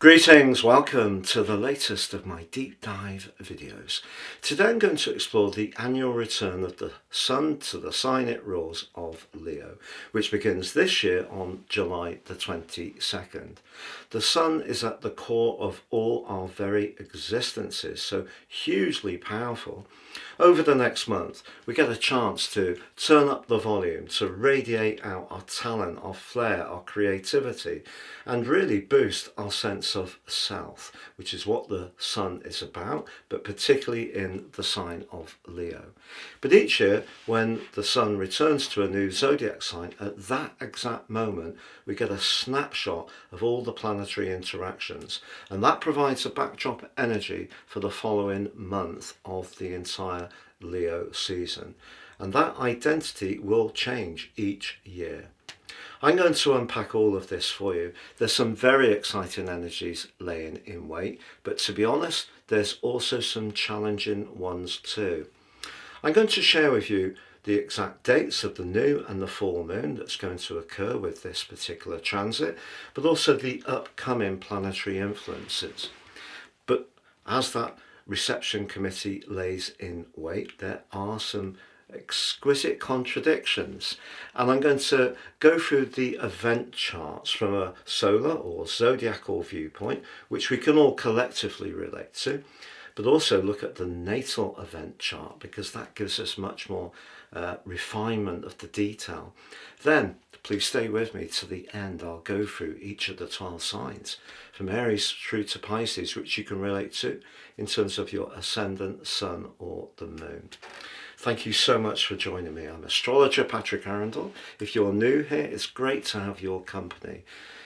Greetings, welcome to the latest of my deep dive videos. Today I'm going to explore the annual return of the Sun to the sign it rules of Leo, which begins this year on July the 22nd. The Sun is at the core of all our very existences, so hugely powerful. Over the next month, we get a chance to turn up the volume, to radiate out our talent, our flair, our creativity, and really boost our sense of self, which is what the Sun is about, but particularly in the sign of Leo. But each year, when the Sun returns to a new zodiac sign, at that exact moment, we get a snapshot of all the planetary interactions, and that provides a backdrop energy for the following month of the entire Leo season. And that identity will change each year. I'm going to unpack all of this for you. There's some very exciting energies laying in wait, but to be honest, there's also some challenging ones too. I'm going to share with you the exact dates of the new and the full moon that's going to occur with this particular transit, but also the upcoming planetary influences. But as that reception committee lays in wait, there are some exquisite contradictions, and I'm going to go through the event charts from a solar or zodiacal viewpoint, which we can all collectively relate to, but also look at the natal event chart, because that gives us much more refinement of the detail. Then please stay with me to the end. I'll go through each of the 12 signs from Aries through to Pisces, which you can relate to in terms of your ascendant, sun or the moon. Thank you so much for joining me. I'm astrologer Patrick Arundell. If you're new here, it's great to have your company.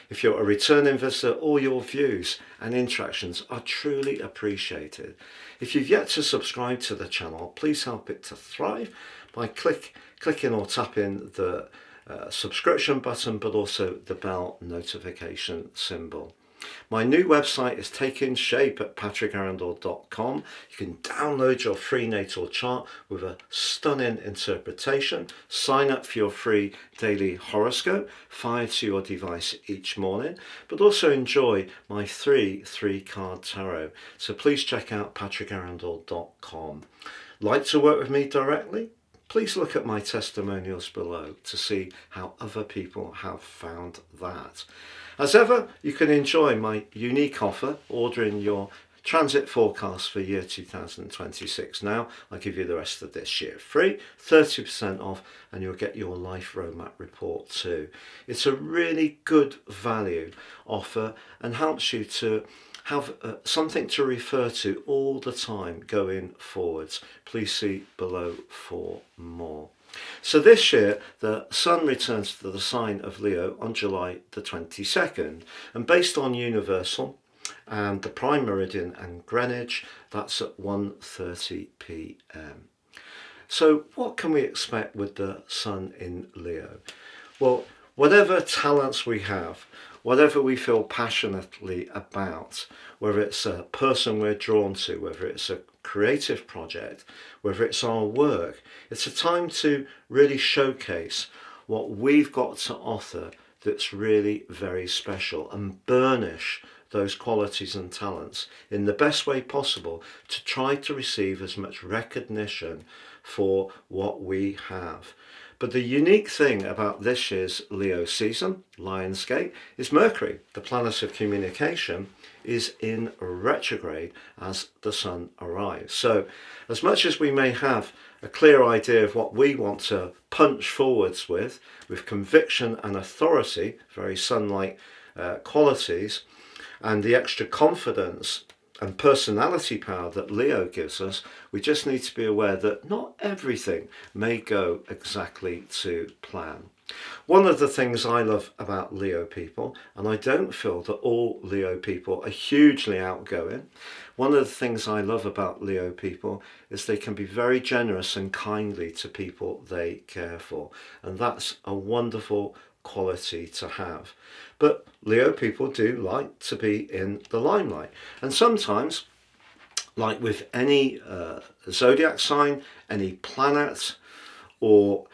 If you're a returning visitor, all your views and interactions are truly appreciated. If you've yet to subscribe to the channel, please help it to thrive by clicking or tapping the subscription button, but also the bell notification symbol. My new website is taking shape at patrickarundell.com. You can download your free natal chart with a stunning interpretation, sign up for your free daily horoscope, fired to your device each morning, but also enjoy my three-card tarot. So please check out patrickarundell.com. Like to work with me directly? Please look at my testimonials below to see how other people have found that. As ever, you can enjoy my unique offer, ordering your transit forecast for year 2026 now. I'll give you the rest of this year free, 30% off, and you'll get your life roadmap report too. It's a really good value offer and helps you to have something to refer to all the time going forwards. Please see below for more. So this year, the Sun returns to the sign of Leo on July the 22nd, and based on universal and the prime meridian and Greenwich, that's at 1:30 p.m. So what can we expect with the Sun in Leo? Well, whatever talents we have, whatever we feel passionately about, whether it's a person we're drawn to, whether it's a creative project, whether it's our work, it's a time to really showcase what we've got to offer that's really very special and burnish those qualities and talents in the best way possible to try to receive as much recognition for what we have. But the unique thing about this year's Leo season, Lionsgate, is Mercury, the planet of communication, is in retrograde as the Sun arrives. So as much as we may have a clear idea of what we want to punch forwards with conviction and authority, very Sun-like qualities, and the extra confidence and personality power that Leo gives us, we just need to be aware that not everything may go exactly to plan. One of the things I love about Leo people, and I don't feel that all Leo people are hugely outgoing, one of the things I love about Leo people is they can be very generous and kindly to people they care for, and that's a wonderful quality to have. But Leo people do like to be in the limelight, and sometimes, like with any zodiac sign, any planet or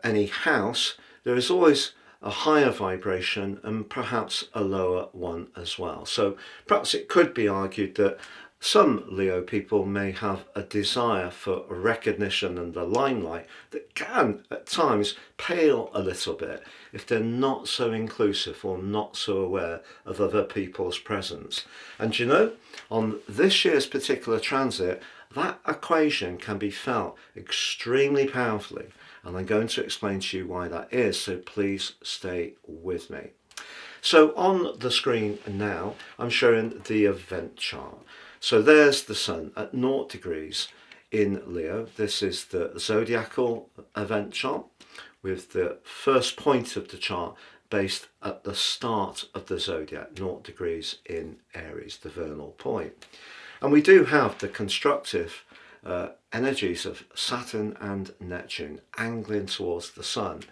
any house, there is always a higher vibration and perhaps a lower one as well. So perhaps it could be argued that some Leo people may have a desire for recognition and the limelight that can at times pale a little bit if they're not so inclusive or not so aware of other people's presence. And you know, on this year's particular transit, that equation can be felt extremely powerfully, and I'm going to explain to you why that is, so please stay with me. So on the screen now, I'm showing the event chart. So there's the Sun at 0 degrees in Leo. This is the zodiacal event chart with the first point of the chart based at the start of the zodiac, 0 degrees in Aries, the vernal point. And we do have the constructive energies of Saturn and Neptune angling towards the Sun.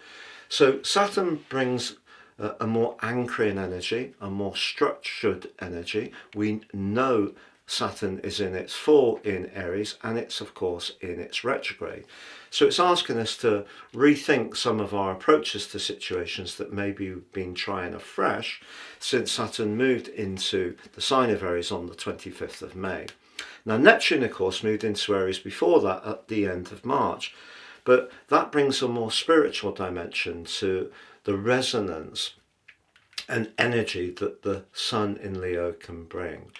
So Saturn brings a more anchoring energy, a more structured energy. We know Saturn is in its fall in Aries, and it's of course in its retrograde. So it's asking us to rethink some of our approaches to situations that maybe we've been trying afresh since Saturn moved into the sign of Aries on the 25th of May. Now Neptune of course moved into Aries before that at the end of March, but that brings a more spiritual dimension to the resonance and energy that the Sun in Leo can bring.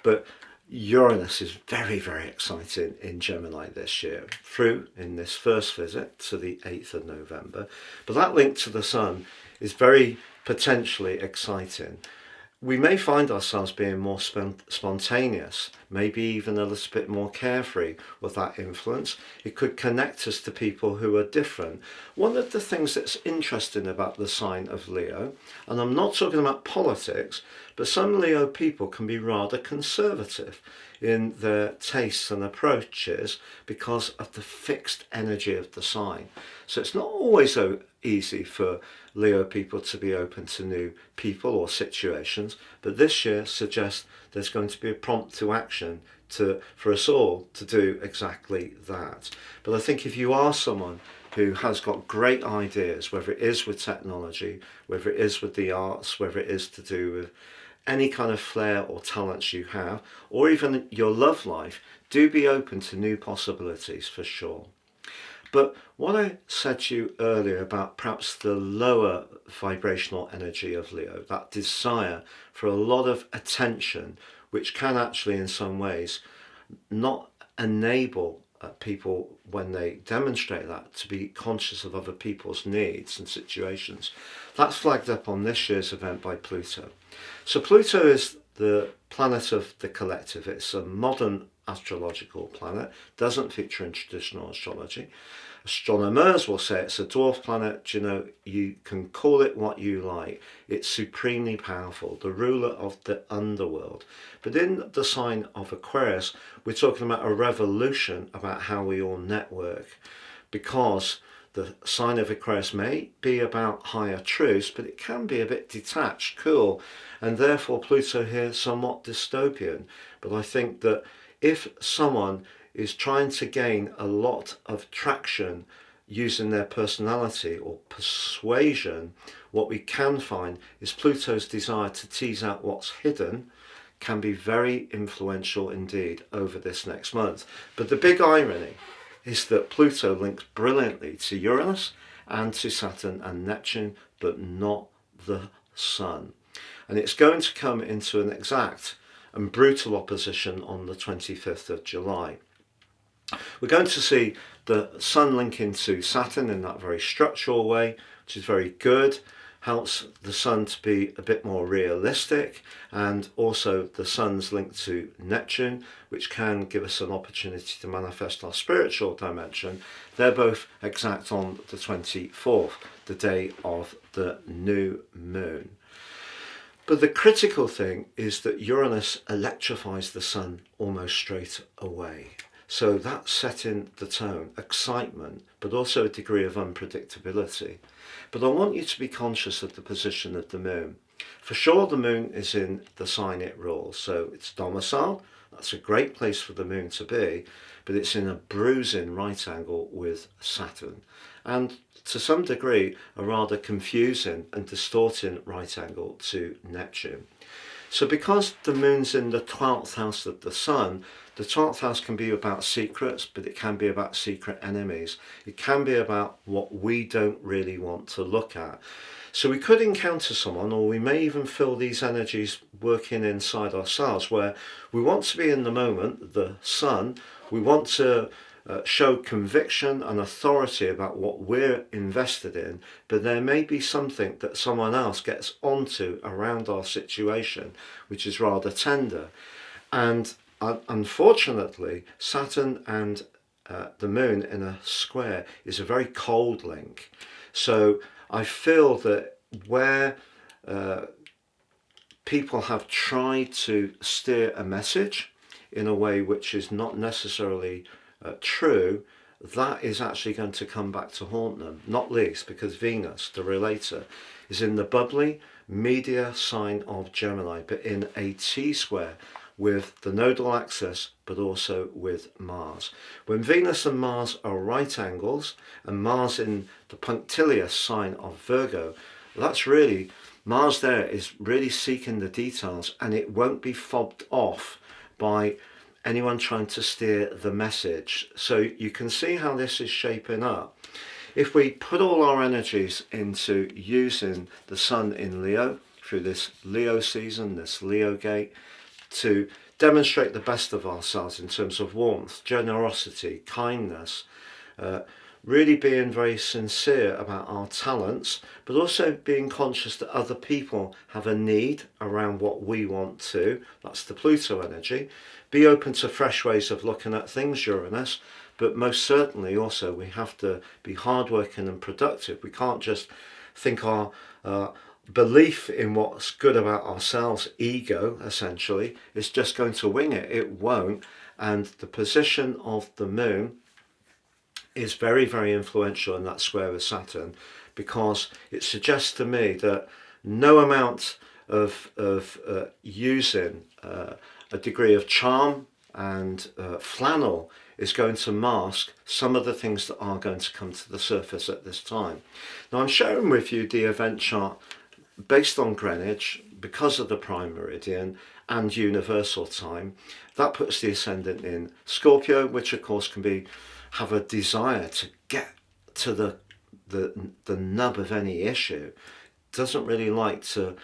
But Uranus is very, very exciting in Gemini this year, through in this first visit to the 8th of November. But that link to the Sun is very potentially exciting. We may find ourselves being more spontaneous, maybe even a little bit more carefree with that influence. It could connect us to people who are different. One of the things that's interesting about the sign of Leo, and I'm not talking about politics, but some Leo people can be rather conservative in their tastes and approaches because of the fixed energy of the sign. So it's not always so easy for Leo people to be open to new people or situations, but this year suggests there's going to be a prompt to action for us all to do exactly that. But I think if you are someone who has got great ideas, whether it is with technology, whether it is with the arts, whether it is to do with any kind of flair or talents you have, or even your love life, do be open to new possibilities for sure. But what I said to you earlier about perhaps the lower vibrational energy of Leo, that desire for a lot of attention, which can actually in some ways not enable people when they demonstrate that to be conscious of other people's needs and situations. That's flagged up on this year's event by Pluto. So Pluto is the planet of the collective. It's a modern astrological planet, doesn't feature in traditional astrology. Astronomers will say it's a dwarf planet. You know, you can call it what you like. It's supremely powerful, the ruler of the underworld. But in the sign of Aquarius, we're talking about a revolution about how we all network, because the sign of Aquarius may be about higher truths, but it can be a bit detached, cool, and therefore Pluto here somewhat dystopian. But I think that if someone is trying to gain a lot of traction using their personality or persuasion, what we can find is Pluto's desire to tease out what's hidden can be very influential indeed over this next month. But the big irony is that Pluto links brilliantly to Uranus and to Saturn and Neptune, but not the Sun. And it's going to come into an exact and brutal opposition on the 25th of July. We're going to see the Sun link into Saturn in that very structural way, which is very good, helps the Sun to be a bit more realistic, and also the Sun's linked to Neptune, which can give us an opportunity to manifest our spiritual dimension. They're both exact on the 24th, the day of the new moon. But the critical thing is that Uranus electrifies the Sun almost straight away. So that's setting the tone, excitement, but also a degree of unpredictability. But I want you to be conscious of the position of the moon. For sure, the moon is in the sign it rules, so it's domicile, That's a great place for the moon to be, but it's in a bruising right angle with Saturn. And to some degree, a rather confusing and distorting right angle to Neptune. So because the moon's in the 12th house of the sun, the 12th house can be about secrets, but it can be about secret enemies. It can be about what we don't really want to look at. So we could encounter someone, or we may even feel these energies working inside ourselves, where we want to be in the moment, the sun, we want to show conviction and authority about what we're invested in, but there may be something that someone else gets onto around our situation, which is rather tender. And unfortunately, Saturn and the moon in a square is a very cold link. So I feel that where people have tried to steer a message in a way which is not necessarily true, that is actually going to come back to haunt them, not least because Venus, the relator, is in the bubbly media sign of Gemini, but in a T-square with the nodal axis, but also with Mars. When Venus and Mars are right angles, and Mars in the punctilious sign of Virgo, that's really, Mars there is really seeking the details, and it won't be fobbed off by anyone trying to steer the message. So you can see how this is shaping up. If we put all our energies into using the sun in Leo through this Leo season, this Leo gate, to demonstrate the best of ourselves in terms of warmth, generosity, kindness, really being very sincere about our talents, but also being conscious that other people have a need around what we want to. That's the Pluto energy. Be open to fresh ways of looking at things, Uranus, but most certainly also we have to be hardworking and productive. We can't just think our belief in what's good about ourselves, ego essentially, is just going to wing it. It won't. And the position of the moon is very, very influential in that square with Saturn, because it suggests to me that no amount of using a degree of charm and flannel is going to mask some of the things that are going to come to the surface at this time. Now I'm sharing with you the event chart based on Greenwich because of the prime meridian and universal time. That puts the ascendant in Scorpio, which of course can have a desire to get to the nub of any issue. Doesn't really like to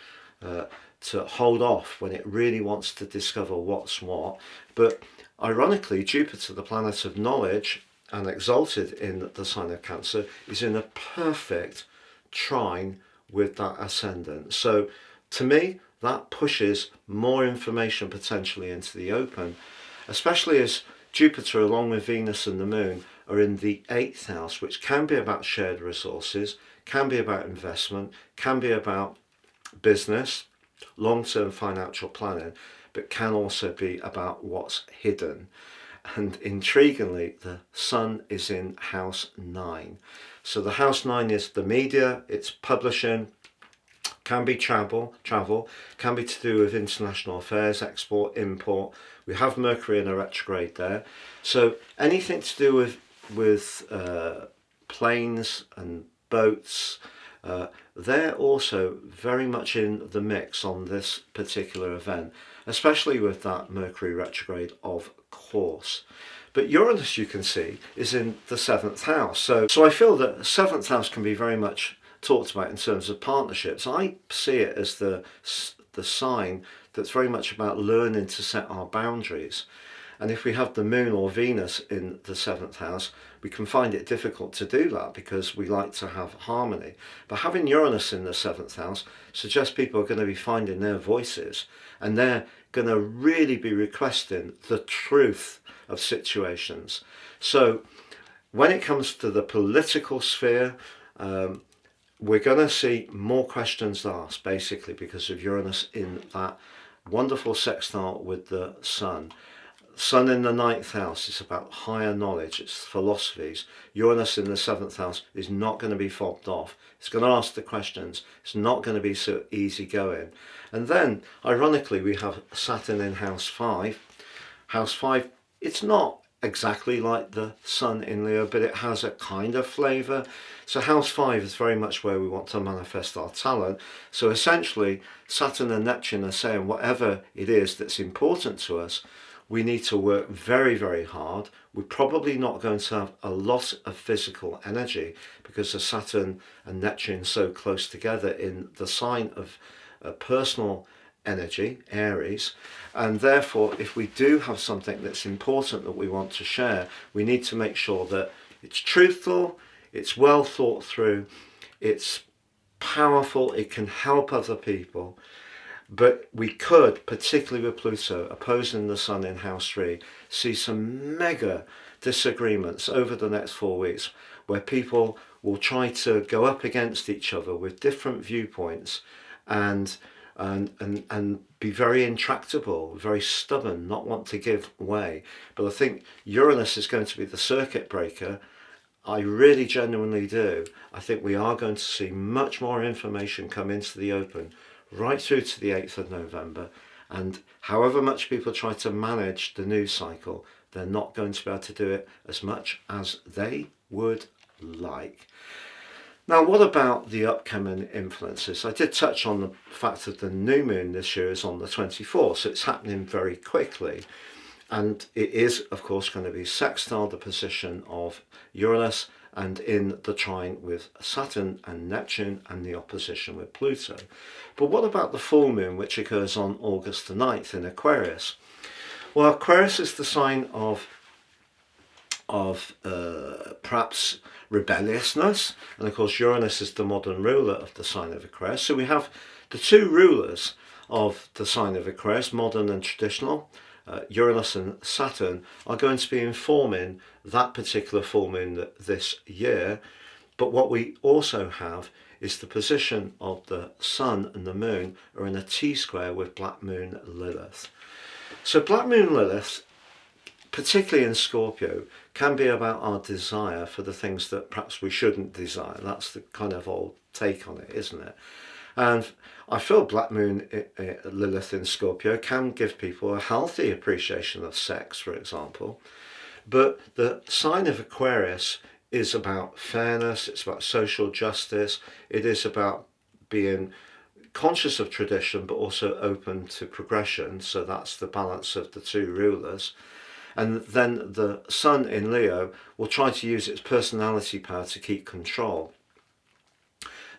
hold off when it really wants to discover what's what. But ironically, Jupiter, the planet of knowledge and exalted in the sign of Cancer, is in a perfect trine with that ascendant. So to me, that pushes more information potentially into the open, especially as Jupiter, along with Venus and the moon, are in the 8th house, which can be about shared resources, can be about investment, can be about business, long-term financial planning, but can also be about what's hidden. And intriguingly, the sun is in house 9. So the house 9 is the media, it's publishing, can be travel, can be to do with international affairs, export, import. We have Mercury in a retrograde there. So anything to do with planes and boats, they're also very much in the mix on this particular event, especially with that Mercury retrograde, of course. But Uranus, you can see, is in the 7th house. So I feel that 7th house can be very much talked about in terms of partnerships. I see it as the sign that's very much about learning to set our boundaries. And if we have the moon or Venus in the 7th house, we can find it difficult to do that because we like to have harmony. But having Uranus in the 7th house suggests people are going to be finding their voices, and they're going to really be requesting the truth of situations. So when it comes to the political sphere, we're going to see more questions asked, basically because of Uranus in that wonderful sextile with the Sun. Sun in the 9th house is about higher knowledge, it's philosophies. Uranus in the 7th house is not going to be fobbed off. It's going to ask the questions. It's not going to be so easy going. And then, ironically, we have Saturn in house 5. House 5, it's not exactly like the Sun in Leo, but it has a kind of flavour. So House 5 is very much where we want to manifest our talent. So essentially, Saturn and Neptune are saying whatever it is that's important to us, we need to work very, very hard. We're probably not going to have a lot of physical energy because the Saturn and Neptune so close together in the sign of personal energy, Aries, and therefore if we do have something that's important that we want to share, we need to make sure that it's truthful, it's well thought through, it's powerful, it can help other people. But we could, particularly with Pluto opposing the Sun in House 3, see some mega disagreements over the next 4 weeks where people will try to go up against each other with different viewpoints and be very intractable, very stubborn, not want to give way. But I think Uranus is going to be the circuit breaker. I really genuinely do. I think we are going to see much more information come into the open right through to the 8th of November. And however much people try to manage the news cycle, they're not going to be able to do it as much as they would like. Now, what about the upcoming influences? I did touch on the fact that the new moon this year is on the 24th, so it's happening very quickly. And it is, of course, going to be sextile the position of Uranus and in the trine with Saturn and Neptune and the opposition with Pluto. But what about the full moon, which occurs on August the 9th in Aquarius? Well, Aquarius is the sign of perhaps rebelliousness, and of course Uranus is the modern ruler of the sign of Aquarius. So we have the two rulers of the sign of Aquarius, modern and traditional. Uranus and Saturn are going to be informing that particular full moon this year. But what we also have is the position of the Sun and the Moon are in a T-square with Black Moon Lilith. So Black Moon Lilith, particularly in Scorpio, can be about our desire for the things that perhaps we shouldn't desire. That's the kind of old take on it, isn't it? And I feel Black Moon Lilith in Scorpio can give people a healthy appreciation of sex, for example. But the sign of Aquarius is about fairness, it's about social justice, it is about being conscious of tradition but also open to progression. So that's the balance of the two rulers. And then the Sun in Leo will try to use its personality power to keep control.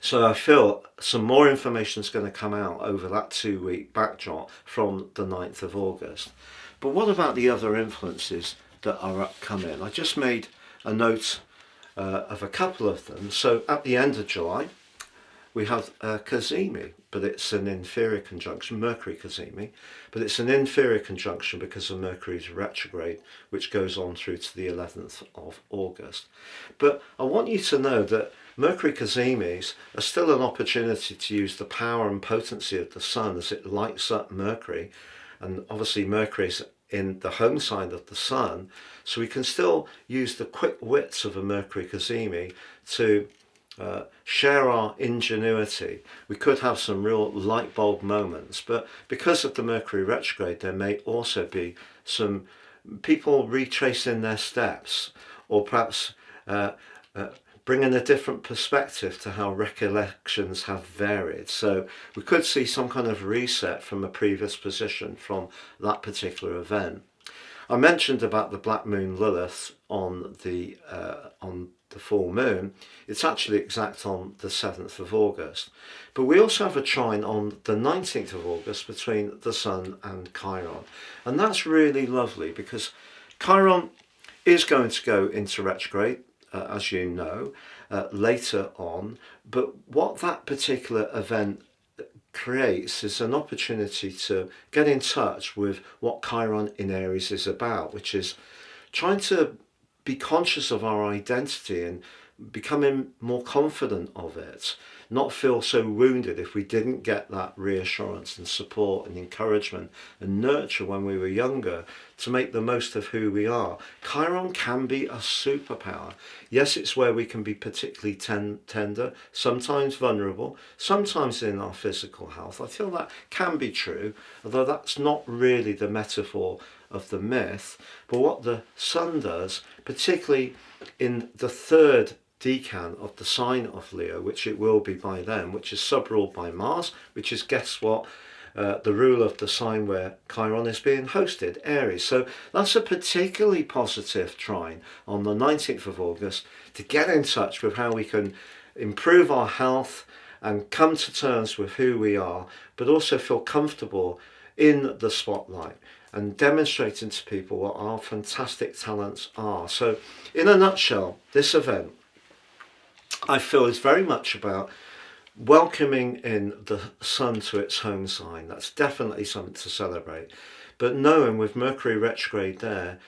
So I feel some more information is going to come out over that 2-week backdrop from the 9th of August. But what about the other influences that are upcoming? I just made a note of a couple of them. So at the end of July, we have Cazimi, but it's an inferior conjunction, Mercury Cazimi, but it's an inferior conjunction because of Mercury's retrograde, which goes on through to the 11th of August. But I want you to know that Mercury Cazimis are still an opportunity to use the power and potency of the Sun as it lights up Mercury, and obviously Mercury is in the home sign of the Sun, so we can still use the quick wits of a Mercury Cazimi to share our ingenuity. We could have some real light bulb moments, but because of the Mercury retrograde, there may also be some people retracing their steps, or perhaps bringing a different perspective to how recollections have varied. So we could see some kind of reset from a previous position from that particular event. I mentioned about the Black Moon Lilith on the full moon. It's actually exact on the 7th of August. But we also have a trine on the 19th of August between the Sun and Chiron. And that's really lovely because Chiron is going to go into retrograde, as you know, later on. But what that particular event creates is an opportunity to get in touch with what Chiron in Aries is about, which is trying to be conscious of our identity and becoming more confident of it, not feel so wounded if we didn't get that reassurance and support and encouragement and nurture when we were younger, to make the most of who we are. Chiron can be a superpower. Yes, it's where we can be particularly tender, sometimes vulnerable, sometimes in our physical health. I feel that can be true, although that's not really the metaphor of the myth. But what the sun does, particularly in the third decan of the sign of Leo, which it will be by then, which is sub-ruled by Mars, which is, guess what, the rule of the sign where Chiron is being hosted, Aries. So that's a particularly positive trine on the 19th of August to get in touch with how we can improve our health and come to terms with who we are, but also feel comfortable in the spotlight and demonstrating to people what our fantastic talents are. So in a nutshell, this event, I feel, is very much about welcoming in the sun to its home sign. That's definitely something to celebrate. But knowing with Mercury retrograde there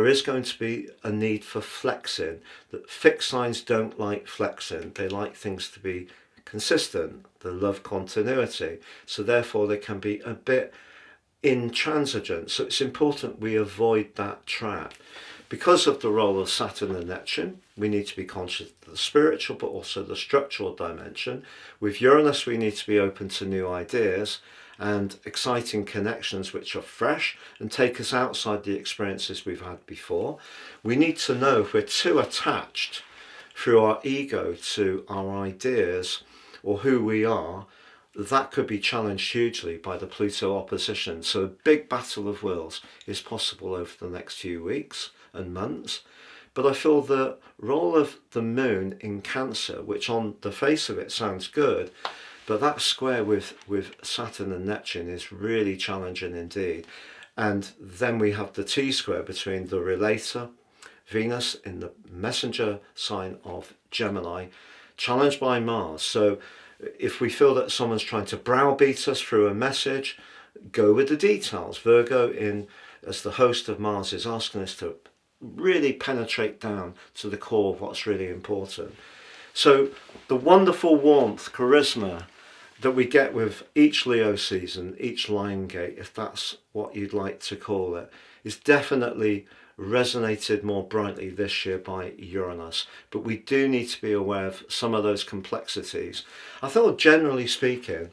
is going to be a need for flexing. That fixed signs don't like flexing. They like things to be consistent. They love continuity. So therefore they can be a bit intransigent. So it's important we avoid that trap. Because of the role of Saturn and Neptune, we need to be conscious of the spiritual but also the structural dimension. With Uranus, we need to be open to new ideas and exciting connections which are fresh and take us outside the experiences we've had before. We need to know if we're too attached through our ego to our ideas or who we are, that could be challenged hugely by the Pluto opposition. So a big battle of wills is possible over the next few weeks and months. But I feel the role of the moon in Cancer, which on the face of it sounds good, but that square with Saturn and Neptune is really challenging indeed. And then we have the T-square between the relator, Venus in the messenger sign of Gemini, challenged by Mars. So if we feel that someone's trying to browbeat us through a message, go with the details. Virgo, as the host of Mars, is asking us to really penetrate down to the core of what's really important. So the wonderful warmth, charisma that we get with each Leo season, each line gate, if that's what you'd like to call it, is definitely resonated more brightly this year by Uranus. But we do need to be aware of some of those complexities. I thought, generally speaking,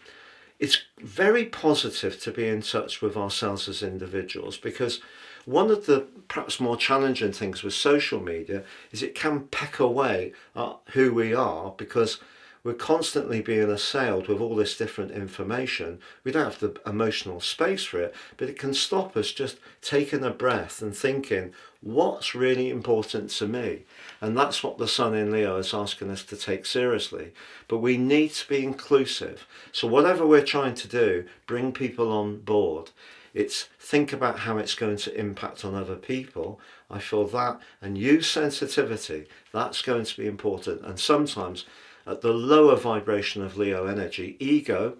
it's very positive to be in touch with ourselves as individuals, because one of the perhaps more challenging things with social media is it can peck away at who we are, because we're constantly being assailed with all this different information. We don't have the emotional space for it, but it can stop us just taking a breath and thinking, what's really important to me? And that's what the Sun in Leo is asking us to take seriously. But we need to be inclusive. So whatever we're trying to do, bring people on board. It's think about how it's going to impact on other people. I feel that, and use sensitivity. That's going to be important. And sometimes at the lower vibration of Leo energy, ego,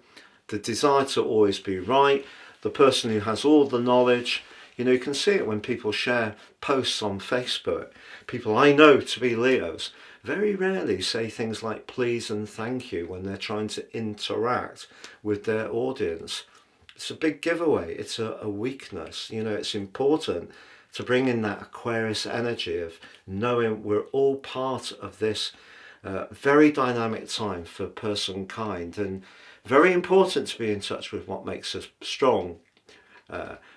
the desire to always be right, the person who has all the knowledge. You can see it when people share posts on Facebook. People I know to be Leos very rarely say things like please and thank you when they're trying to interact with their audience. It's a big giveaway. It's a weakness. It's important to bring in that Aquarius energy of knowing we're all part of this very dynamic time for personkind, and very important to be in touch with what makes us strong,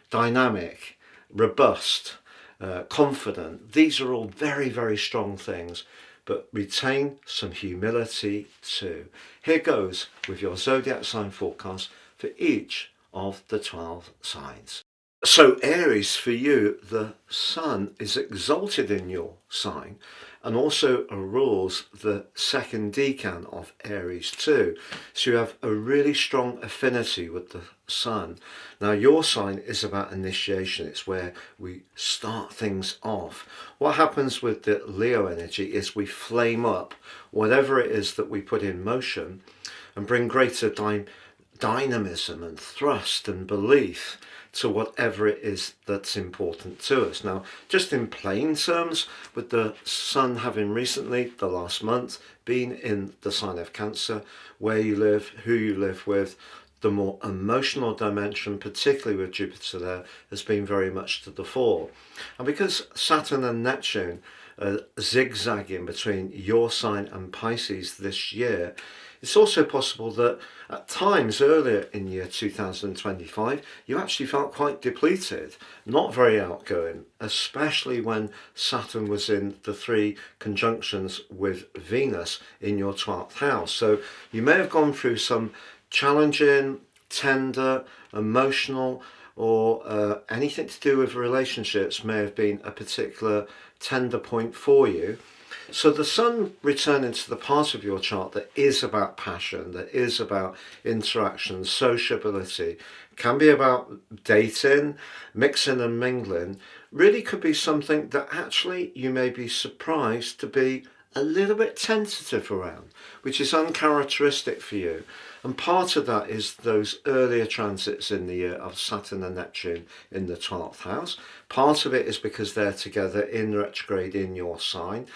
dynamic, robust, confident. These are all very, very strong things, but retain some humility too. Here goes with your zodiac sign forecast for each of the 12 signs. So Aries, for you, the sun is exalted in your sign and also rules the second decan of Aries too. So you have a really strong affinity with the sun. Now your sign is about initiation. It's where we start things off. What happens with the Leo energy is we flame up whatever it is that we put in motion and bring greater dynamism and thrust and belief to whatever it is that's important to us. Now, just in plain terms, with the Sun having recently, the last month, been in the sign of Cancer, where you live, who you live with, the more emotional dimension, particularly with Jupiter there, has been very much to the fore. And because Saturn and Neptune are zigzagging between your sign and Pisces this year, it's also possible that at times earlier in year 2025, you actually felt quite depleted, not very outgoing, especially when Saturn was in the 3 conjunctions with Venus in your 12th house. So you may have gone through some challenging, tender, emotional, or anything to do with relationships may have been a particular tender point for you. So the Sun returning to the part of your chart that is about passion, that is about interaction, sociability, can be about dating, mixing and mingling, really could be something that actually you may be surprised to be a little bit tentative around, which is uncharacteristic for you. And part of that is those earlier transits in the year of Saturn and Neptune in the 12th house. Part of it is because they're together in retrograde in your sign,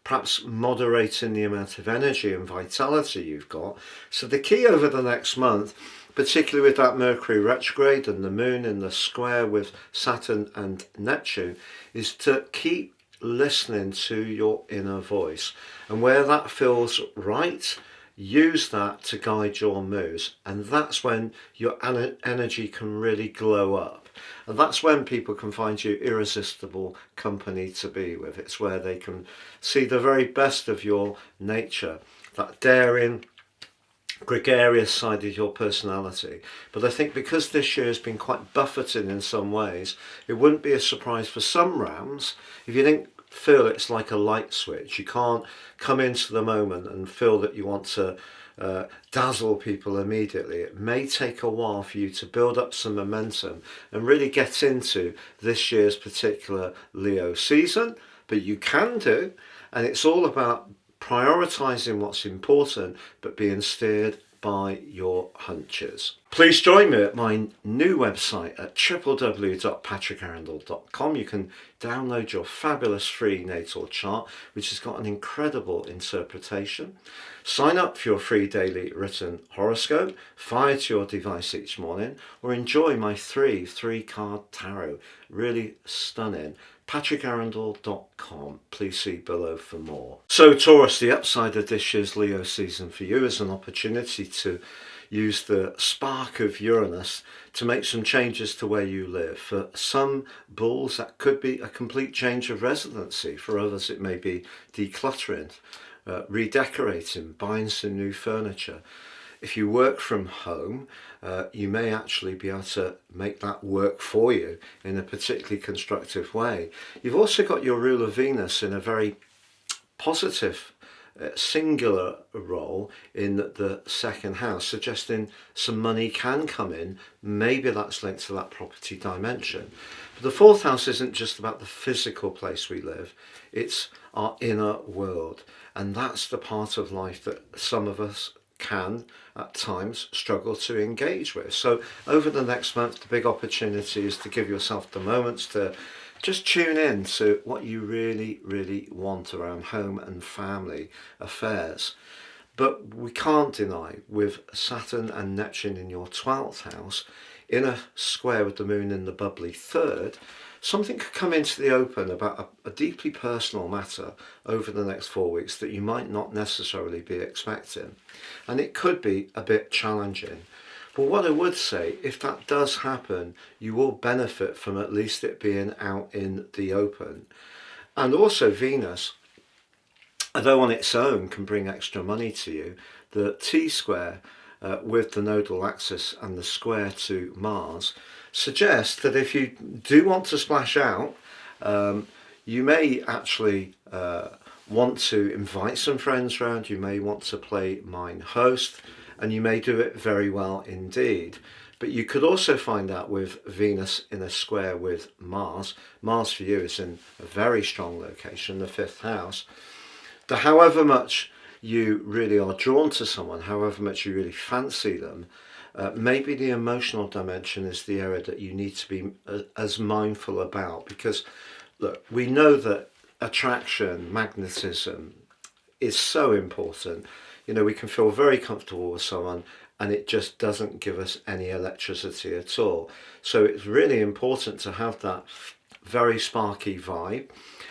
perhaps moderating the amount of energy and vitality you've got. So the key over the next month, particularly with that Mercury retrograde and the Moon in the square with Saturn and Neptune, is to keep listening to your inner voice. And where that feels right, use that to guide your moves. And that's when your energy can really glow up. And that's when people can find you irresistible company to be with. It's where they can see the very best of your nature, that daring, gregarious side of your personality. But I think because this year has been quite buffeting in some ways, it wouldn't be a surprise for some rounds if you didn't feel it's like a light switch. You can't come into the moment and feel that you want to dazzle people immediately. It may take a while for you to build up some momentum and really get into this year's particular Leo season, but you can do, and it's all about prioritizing what's important but being steered by your hunches. Please join me at my new website at www.patrickarundell.com. You can download your fabulous free natal chart, which has got an incredible interpretation. Sign up for your free daily written horoscope, fired to your device each morning, or enjoy my 3-card tarot. Really stunning. patrickarundell.com. Please see below for more. So Taurus, the upside of this year's Leo season for you is an opportunity to use the spark of Uranus to make some changes to where you live. For some bulls, that could be a complete change of residency. For others, it may be decluttering, redecorating, buying some new furniture. If you work from home, you may actually be able to make that work for you in a particularly constructive way. You've also got your ruler Venus in a very positive singular role in the second house, suggesting some money can come in. Maybe that's linked to that property dimension. But the 4th house isn't just about the physical place we live, it's our inner world. And that's the part of life that some of us can at times struggle to engage with. So over the next month, the big opportunity is to give yourself the moments to just tune in to what you really, really want around home and family affairs. But we can't deny, with Saturn and Neptune in your 12th house, in a square with the Moon in the bubbly 3rd, something could come into the open about a deeply personal matter over the next 4 weeks that you might not necessarily be expecting. And it could be a bit challenging. But what I would say, if that does happen, you will benefit from at least it being out in the open. And also Venus, although on its own can bring extra money to you, the T-square with the nodal axis and the square to Mars suggests that if you do want to splash out, you may actually want to invite some friends round, you may want to play mine host, and you may do it very well indeed. But you could also find out with Venus in a square with Mars. Mars for you is in a very strong location, the 5th house. That however much you really are drawn to someone, however much you really fancy them, Maybe the emotional dimension is the area that you need to be as mindful about, because look, we know that attraction, magnetism is so important. You know, we can feel very comfortable with someone and it just doesn't give us any electricity at all. So it's really important to have that very sparky vibe.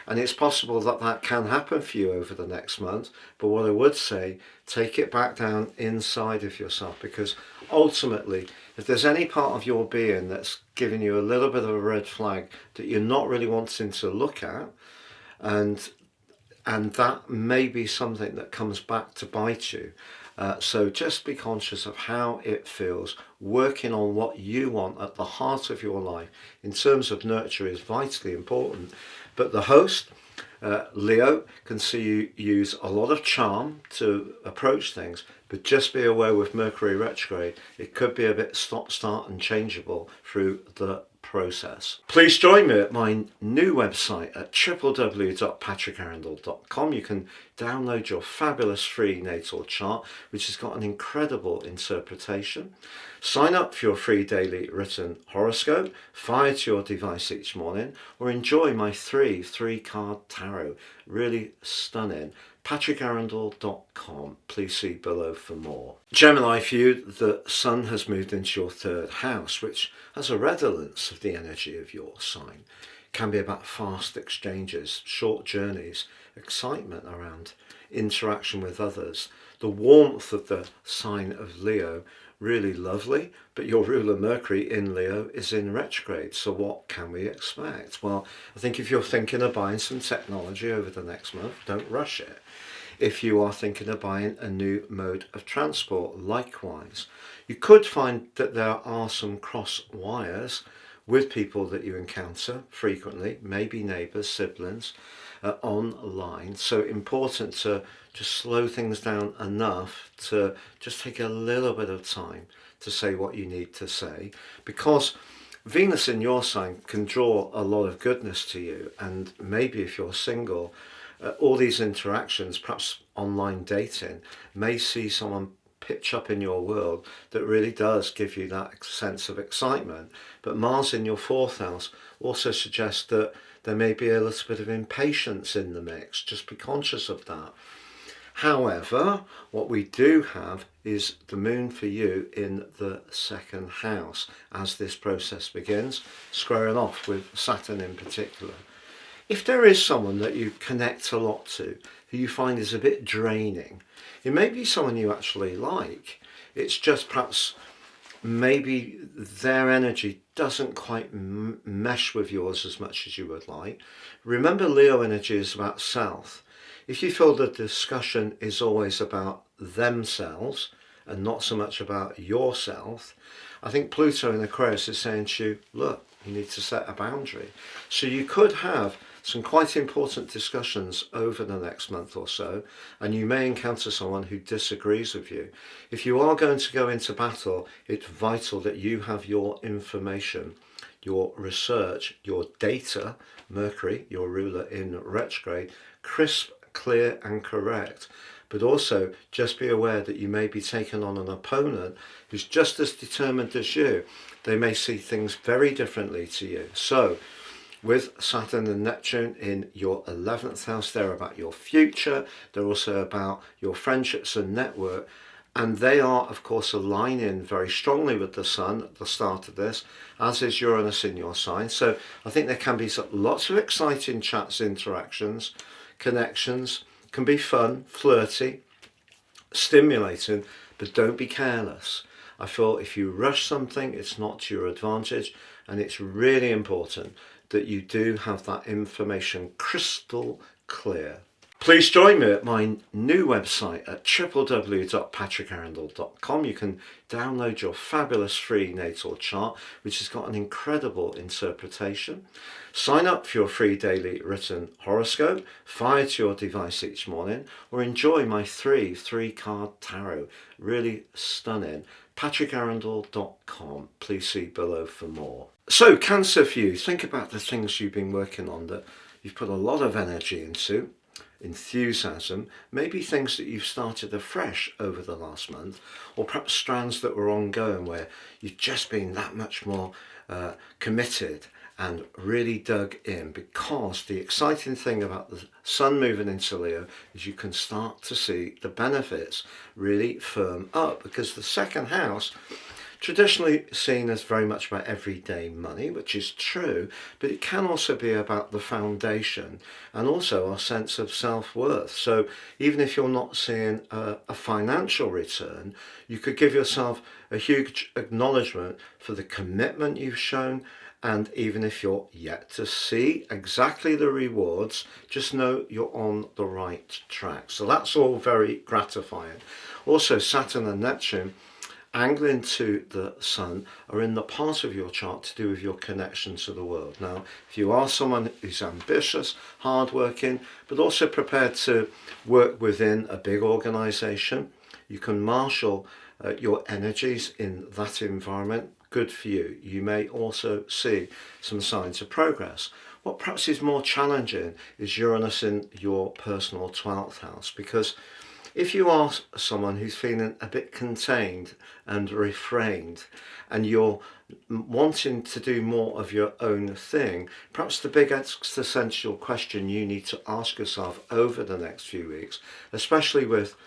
And it's possible that that can happen for you over the next month. But what I would say, take it back down inside of yourself, because ultimately, if there's any part of your being that's giving you a little bit of a red flag that you're not really wanting to look at, and that may be something that comes back to bite you. So just be conscious of how it feels. Working on what you want at the heart of your life in terms of nurture is vitally important. But the host, Leo, can see you use a lot of charm to approach things, but just be aware with Mercury retrograde, it could be a bit stop, start and changeable through the process. Please join me at my new website at www.patrickarundell.com. You can download your fabulous free natal chart, which has got an incredible interpretation. Sign up for your free daily written horoscope, fired to your device each morning, or enjoy my three-card tarot. Really stunning. patrickarundell.com. Please see below for more. Gemini, for you, the sun has moved into your third house, which has a redolence of the energy of your sign. It can be about fast exchanges, short journeys, excitement around interaction with others. The warmth of the sign of Leo, really lovely, but your ruler Mercury in Leo is in retrograde. So what can we expect? Well, I think if you're thinking of buying some technology over the next month, don't rush it. If you are thinking of buying a new mode of transport, likewise. You could find that there are some cross wires with people that you encounter frequently, maybe neighbours, siblings, online. So important to just slow things down enough to just take a little bit of time to say what you need to say, because Venus in your sign can draw a lot of goodness to you. And maybe if you're single, all these interactions, perhaps online dating, may see someone pitch up in your world that really does give you that sense of excitement. But Mars in your fourth house also suggests that there may be a little bit of impatience in the mix. Just be conscious of that. However, what we do have is the moon for you in the second house as this process begins, squaring off with Saturn in particular. If there is someone that you connect a lot to, who you find is a bit draining, it may be someone you actually like. It's just perhaps maybe their energy doesn't quite mesh with yours as much as you would like. Remember, Leo energy is about self. If you feel the discussion is always about themselves and not so much about yourself, I think Pluto in Aquarius is saying to you, look, you need to set a boundary. So you could have some quite important discussions over the next month or so, and you may encounter someone who disagrees with you. If you are going to go into battle, it's vital that you have your information, your research, your data, Mercury, your ruler in retrograde, crisp, clear and correct. But also just be aware that you may be taking on an opponent who's just as determined as you. They may see things very differently to you. So with Saturn and Neptune in your 11th house, they're about your future. They're also about your friendships and network. And they are, of course, aligning very strongly with the Sun at the start of this, as is Uranus in your sign. So I think there can be lots of exciting chats, interactions, connections. Can be fun, flirty, stimulating, but don't be careless. I feel if you rush something, it's not to your advantage, and it's really important that you do have that information crystal clear. Please join me at my new website at www.patrickarundell.com. You can download your fabulous free natal chart, which has got an incredible interpretation. Sign up for your free daily written horoscope, fired to your device each morning, or enjoy my three-card tarot. Really stunning. patrickarundell.com. Please see below for more. So, Cancer for you, think about the things you've been working on that you've put a lot of energy into. enthusiasm, maybe things that you've started afresh over the last month, or perhaps strands that were ongoing where you've just been that much more committed and really dug in, because the exciting thing about the sun moving into Leo is you can start to see the benefits really firm up, because the second house, traditionally seen as very much about everyday money, which is true, but it can also be about the foundation and also our sense of self-worth. So even if you're not seeing a financial return, you could give yourself a huge acknowledgement for the commitment you've shown. And even if you're yet to see exactly the rewards, just know you're on the right track. So that's all very gratifying. Also, Saturn and Neptune angling to the sun are in the part of your chart to do with your connection to the world. Now, if you are someone who's ambitious, hardworking, but also prepared to work within a big organization, you can marshal your energies in that environment. Good for you. You may also see some signs of progress. What perhaps is more challenging is Uranus in your personal 12th house, because if you are someone who's feeling a bit contained and refrained and you're wanting to do more of your own thing, perhaps the big existential question you need to ask yourself over the next few weeks, especially with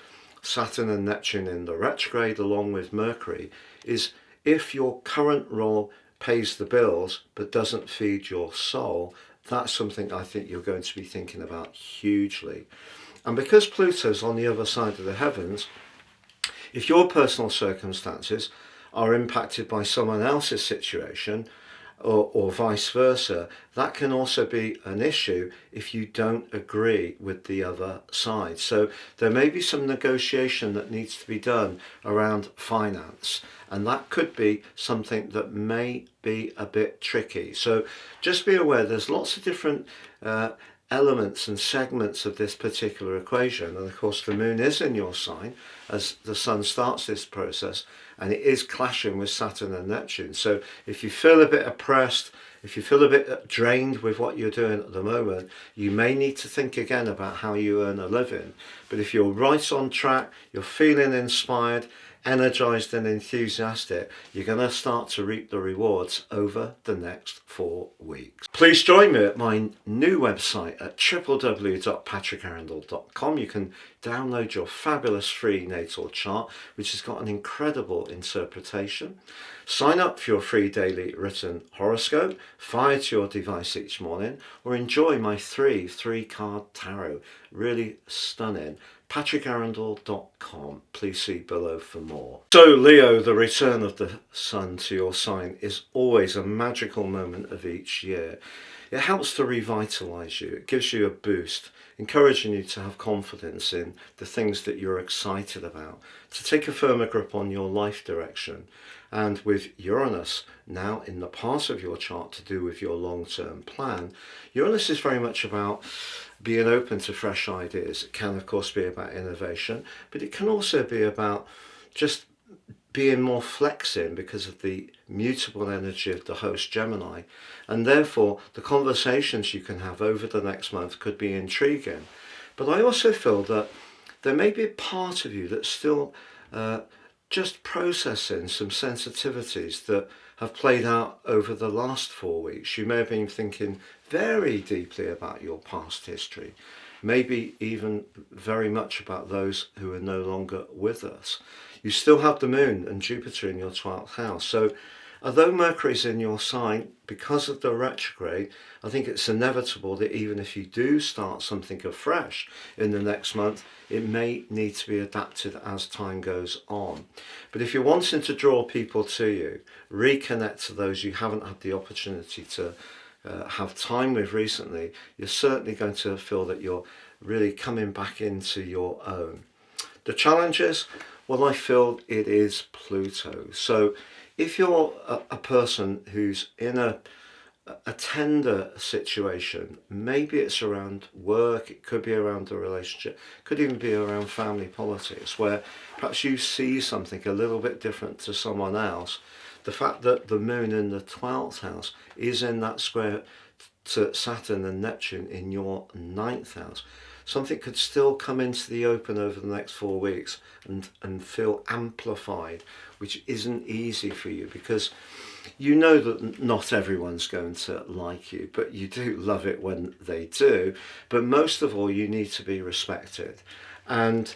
Saturn and Neptune in the retrograde along with Mercury, is if your current role pays the bills but doesn't feed your soul. That's something I think you're going to be thinking about hugely. And because Pluto's on the other side of the heavens, if your personal circumstances are impacted by someone else's situation, or vice versa, that can also be an issue if you don't agree with the other side. So there may be some negotiation that needs to be done around finance, and that could be something that may be a bit tricky. So just be aware there's lots of different elements and segments of this particular equation, and of course the moon is in your sign as the sun starts this process, and it is clashing with Saturn and Neptune. So if you feel a bit oppressed, if you feel a bit drained with what you're doing at the moment, you may need to think again about how you earn a living. But if you're right on track, you're feeling inspired, energized and enthusiastic, you're going to start to reap the rewards over the next 4 weeks. Please join me at my new website at www.patrickarundell.com. You can download your fabulous free natal chart, which has got an incredible interpretation. Sign up for your free daily written horoscope, fire to your device each morning, or enjoy my three-card tarot. Really stunning. patrickarundell.com. Please see below for more. So Leo, the return of the sun to your sign is always a magical moment of each year. It helps to revitalise you. It gives you a boost, encouraging you to have confidence in the things that you're excited about, to take a firmer grip on your life direction. And with Uranus now in the part of your chart to do with your long-term plan, Uranus is very much about being open to fresh ideas. It can of course be about innovation, but it can also be about just being more flexing because of the mutable energy of the host Gemini, and therefore the conversations you can have over the next month could be intriguing. But I also feel that there may be a part of you that's still just processing some sensitivities that have played out over the last 4 weeks. You may have been thinking very deeply about your past history, maybe even very much about those who are no longer with us. You still have the moon and Jupiter in your 12th house. So although Mercury's in your sign, because of the retrograde, I think it's inevitable that even if you do start something afresh in the next month, it may need to be adapted as time goes on. But if you're wanting to draw people to you, reconnect to those you haven't had the opportunity to have time with recently, you're certainly going to feel that you're really coming back into your own. The challenges, well, I feel it is Pluto. So if you're a person who's in a tender situation, maybe it's around work, it could be around a relationship, could even be around family politics, where perhaps you see something a little bit different to someone else. The fact that the moon in the 12th house is in that square to Saturn and Neptune in your 9th house something could still come into the open over the next 4 weeks and feel amplified, which isn't easy for you, because you know that not everyone's going to like you, but you do love it when they do. But most of all, you need to be respected. And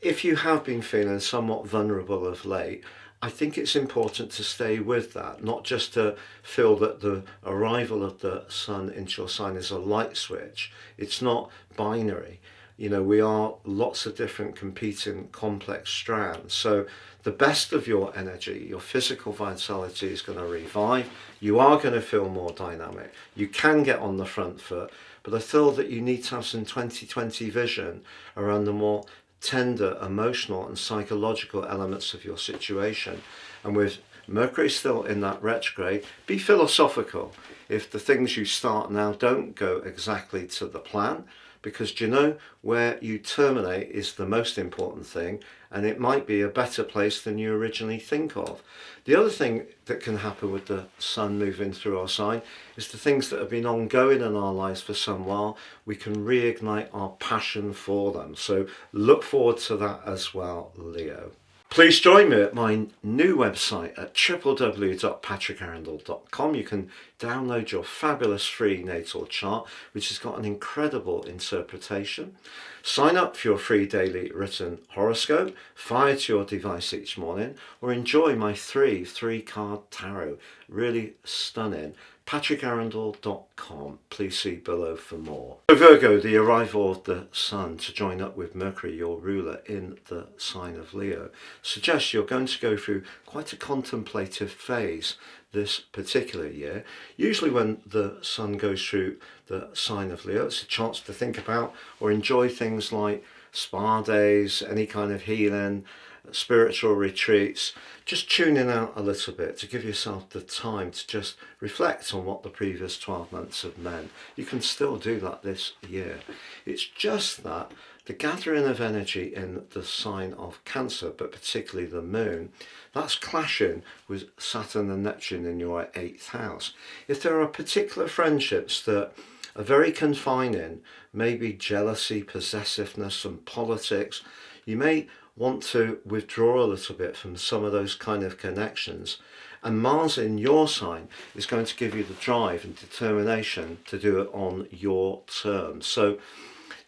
if you have been feeling somewhat vulnerable of late, I think it's important to stay with that, not just to feel that the arrival of the sun into your sign is a light switch. It's not binary. You know, we are lots of different competing complex strands. So the best of your energy, your physical vitality is going to revive. You are going to feel more dynamic. You can get on the front foot, but I feel that you need to have some 2020 vision around the more tender, emotional and psychological elements of your situation. And with Mercury still in that retrograde, be philosophical. If the things you start now don't go exactly to the plan, because do you know, where you terminate is the most important thing, and it might be a better place than you originally think of. The other thing that can happen with the sun moving through our sign is the things that have been ongoing in our lives for some while, we can reignite our passion for them. So look forward to that as well, Leo. Please join me at my new website at www.patrickarundell.com. You can download your fabulous free natal chart, which has got an incredible interpretation. Sign up for your free daily written horoscope, fired to your device each morning, or enjoy my three-card tarot. Really stunning. patrickarundell.com. Please see below for more. So Virgo, the arrival of the sun to join up with Mercury, your ruler, in the sign of Leo, suggests you're going to go through quite a contemplative phase this particular year. Usually when the sun goes through the sign of Leo, it's a chance to think about or enjoy things like spa days, any kind of healing, spiritual retreats, just tuning out a little bit to give yourself the time to just reflect on what the previous 12 months have meant. You can still do that this year. It's just that the gathering of energy in the sign of Cancer, but particularly the moon, that's clashing with Saturn and Neptune in your 8th house. If there are particular friendships that are very confining, maybe jealousy, possessiveness and politics, you may want to withdraw a little bit from some of those kind of connections. And Mars in your sign is going to give you the drive and determination to do it on your terms. So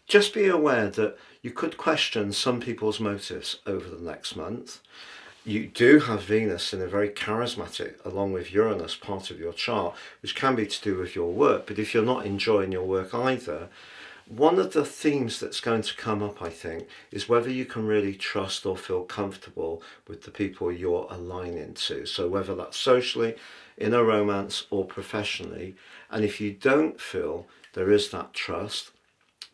just be aware that you could question some people's motives over the next month. You do have Venus in a very charismatic, along with Uranus, part of your chart, which can be to do with your work. But if you're not enjoying your work either, one of the themes that's going to come up, I think, is whether you can really trust or feel comfortable with the people you're aligning to. So whether that's socially, in a romance or professionally. And if you don't feel there is that trust,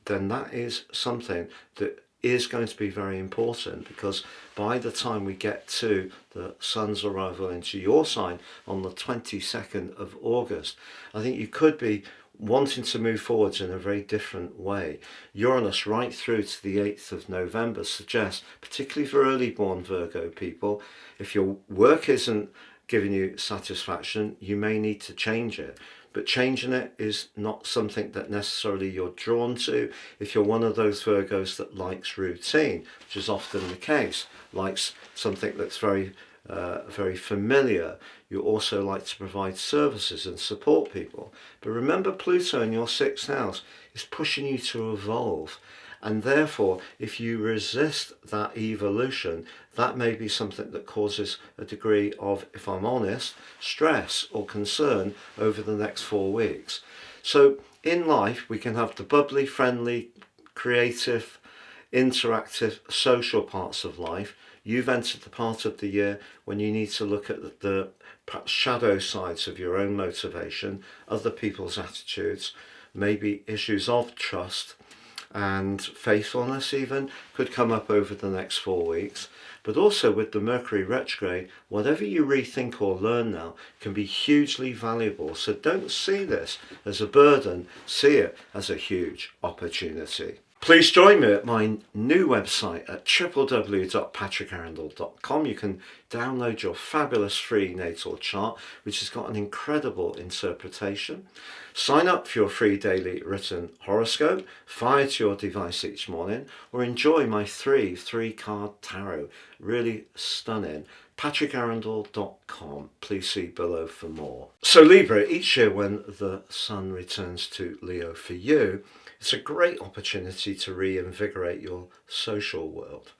then that is something that is going to be very important, because by the time we get to the sun's arrival into your sign on the 22nd of August, I think you could be wanting to move forwards in a very different way. Uranus right through to the 8th of November suggests, particularly for early born Virgo people, if your work isn't giving you satisfaction, you may need to change it. But changing it is not something that necessarily you're drawn to. If you're one of those Virgos that likes routine, which is often the case, likes something that's very familiar, you also like to provide services and support people. But remember, Pluto in your 6th house is pushing you to evolve. And therefore, if you resist that evolution, that may be something that causes a degree of, if I'm honest, stress or concern over the next 4 weeks. So in life, we can have the bubbly, friendly, creative, interactive, social parts of life. You've entered the part of the year when you need to look at the shadow sides of your own motivation, other people's attitudes, maybe issues of trust and faithfulness even could come up over the next 4 weeks. But also with the Mercury retrograde, whatever you rethink or learn now can be hugely valuable. So don't see this as a burden, see it as a huge opportunity. Please join me at my new website at www.patrickarundell.com. You can download your fabulous free natal chart, which has got an incredible interpretation. Sign up for your free daily written horoscope, fired to your device each morning, or enjoy my three-card tarot. Really stunning. patrickarundell.com. Please see below for more. So Libra, each year when the sun returns to Leo for you, it's a great opportunity to reinvigorate your social world.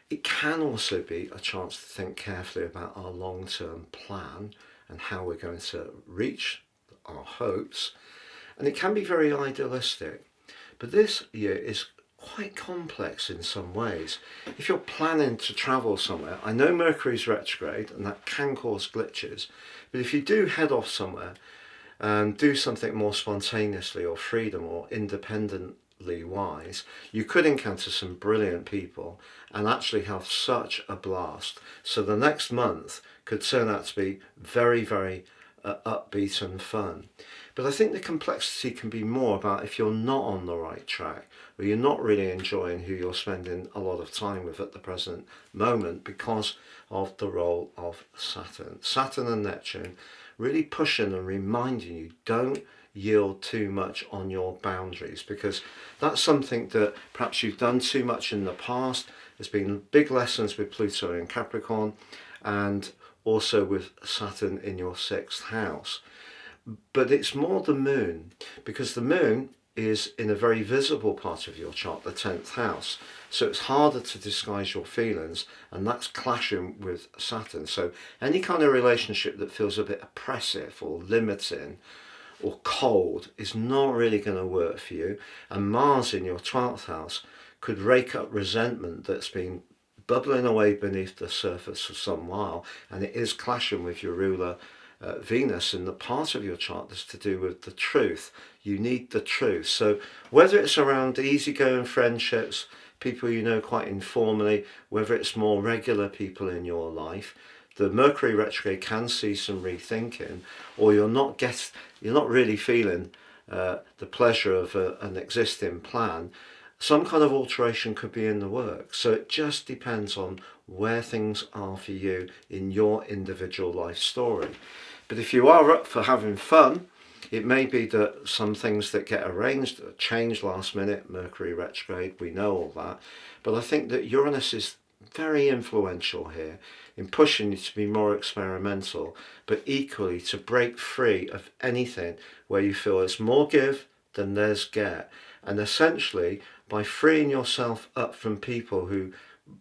It can also be a chance to think carefully about our long-term plan and how we're going to reach our hopes. And it can be very idealistic. But this year is quite complex in some ways. If you're planning to travel somewhere, I know Mercury's retrograde and that can cause glitches, but if you do head off somewhere and do something more spontaneously or freedom or independently wise, you could encounter some brilliant people and actually have such a blast. So the next month could turn out to be very, very upbeat and fun. But I think the complexity can be more about if you're not on the right track, or you're not really enjoying who you're spending a lot of time with at the present moment because of the role of Saturn. Saturn and Neptune really pushing and reminding you, don't yield too much on your boundaries, because that's something that perhaps you've done too much in the past. There's been big lessons with Pluto and Capricorn, and also with Saturn in your 6th house. But it's more the moon, because the moon is in a very visible part of your chart, the 10th house. So it's harder to disguise your feelings, and that's clashing with Saturn. So any kind of relationship that feels a bit oppressive or limiting or cold is not really going to work for you. And Mars in your 12th house could rake up resentment that's been bubbling away beneath the surface for some while, and it is clashing with your ruler Venus in the part of your chart that's to do with the truth. You need the truth. So whether it's around easygoing friendships, people you know quite informally, whether it's more regular people in your life, the Mercury retrograde can see some rethinking, or you're not really feeling the pleasure of an existing plan. Some kind of alteration could be in the works. So it just depends on where things are for you in your individual life story. But if you are up for having fun, it may be that some things that get arranged change last minute. Mercury retrograde, we know all that. But I think that Uranus is very influential here in pushing you to be more experimental, but equally to break free of anything where you feel it's more give than there's get. And essentially, by freeing yourself up from people who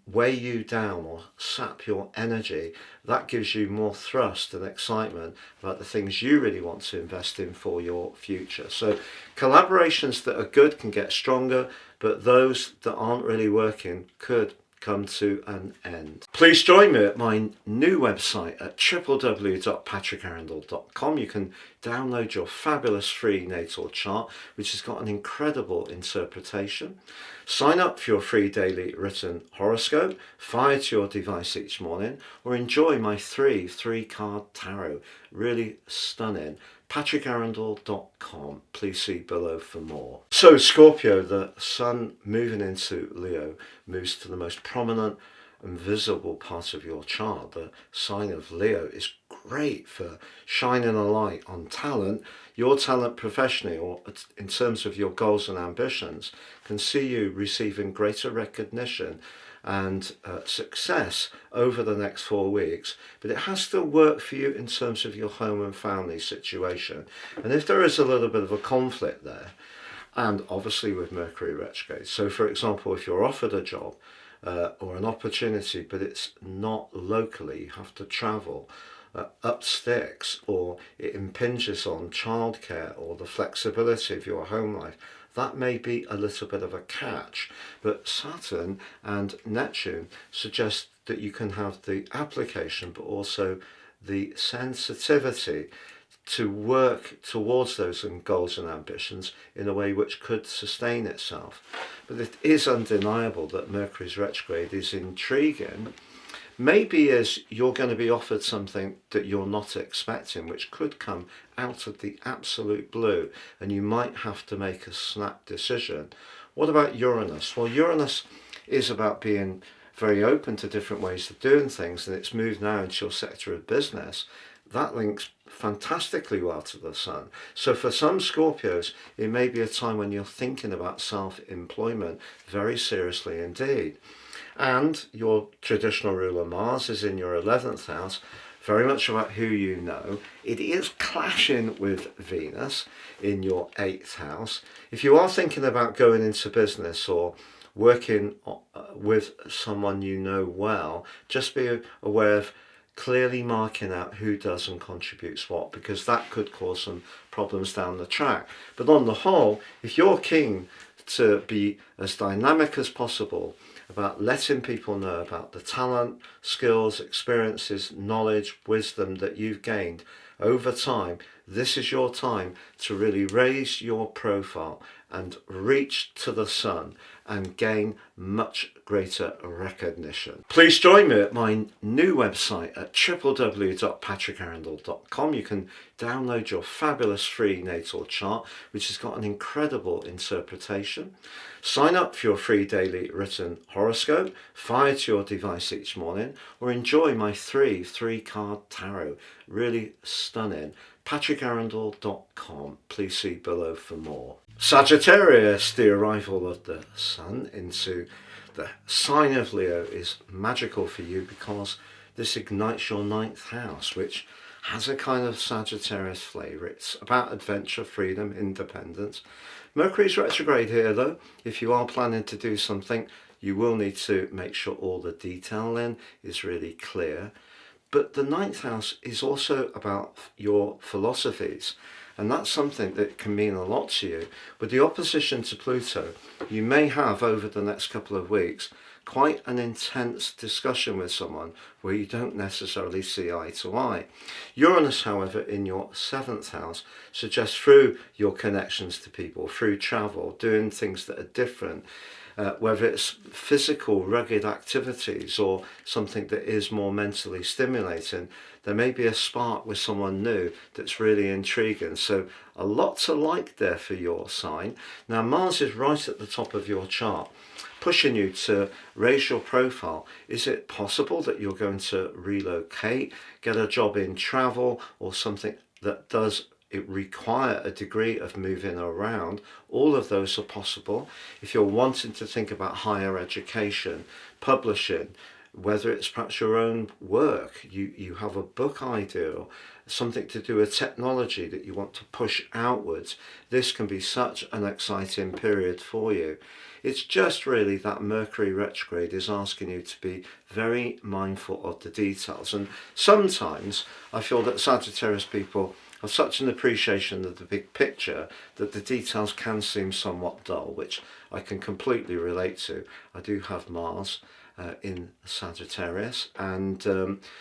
weigh you down or sap your energy, that gives you more thrust and excitement about the things you really want to invest in for your future. So collaborations that are good can get stronger, but those that aren't really working could come to an end. Please join me at my new website at www.patrickarundell.com. You can download your fabulous free natal chart, which has got an incredible interpretation. Sign up for your free daily written horoscope, fired to your device each morning, or enjoy my three-card tarot. Really stunning. patrickarundell.com. Please see below for more. So Scorpio, the sun moving into Leo, moves to the most prominent and visible part of your chart. The sign of Leo is great for shining a light on talent. Your talent professionally, or in terms of your goals and ambitions, can see you receiving greater recognition and success over the next 4 weeks. But it has to work for you in terms of your home and family situation. And if there is a little bit of a conflict there, and obviously with Mercury retrograde, so for example, if you're offered a job or an opportunity, but it's not locally, you have to travel, up sticks, or it impinges on childcare or the flexibility of your home life, that may be a little bit of a catch. But Saturn and Neptune suggest that you can have the application, but also the sensitivity to work towards those goals and ambitions in a way which could sustain itself. But it is undeniable that Mercury's retrograde is intriguing. Maybe as you're going to be offered something that you're not expecting, which could come out of the absolute blue, and you might have to make a snap decision. What about Uranus? Well, Uranus is about being very open to different ways of doing things, and it's moved now into your sector of business. That links fantastically well to the Sun. So for some Scorpios, it may be a time when you're thinking about self-employment very seriously indeed. And your traditional ruler Mars is in your 11th house, very much about who you know. It is clashing with Venus in your 8th house. If you are thinking about going into business or working with someone you know well, just be aware of clearly marking out who does and contributes what, because that could cause some problems down the track. But on the whole, if you're keen to be as dynamic as possible about letting people know about the talent, skills, experiences, knowledge, wisdom that you've gained over time, this is your time to really raise your profile and reach to the sun and gain much greater recognition. Please join me at my new website at www.patrickarundell.com. You can download your fabulous free natal chart, which has got an incredible interpretation. Sign up for your free daily written horoscope, fire to your device each morning, or enjoy my three-card tarot. Really stunning. patrickarundell.com. Please see below for more. Sagittarius, the arrival of the sun into the sign of Leo is magical for you because this ignites your 9th house, which has a kind of Sagittarius flavour. It's about adventure, freedom, independence. Mercury's retrograde here though. If you are planning to do something, you will need to make sure all the detail then is really clear. But the 9th house is also about your philosophies, and that's something that can mean a lot to you. With the opposition to Pluto, you may have over the next couple of weeks quite an intense discussion with someone where you don't necessarily see eye to eye. Uranus, however, in your 7th house suggests through your connections to people, through travel, doing things that are different, whether it's physical, rugged activities or something that is more mentally stimulating, there may be a spark with someone new that's really intriguing. So a lot to like there for your sign. Now Mars is right at the top of your chart, pushing you to raise your profile. Is it possible that you're going to relocate, get a job in travel, or something that does it require a degree of moving around? All of those are possible. If you're wanting to think about higher education, publishing, whether it's perhaps your own work, you have a book idea or something to do with technology that you want to push outwards, this can be such an exciting period for you. It's just really that Mercury retrograde is asking you to be very mindful of the details. And sometimes I feel that Sagittarius people have such an appreciation of the big picture that the details can seem somewhat dull, which I can completely relate to. I do have Mars in Sagittarius, and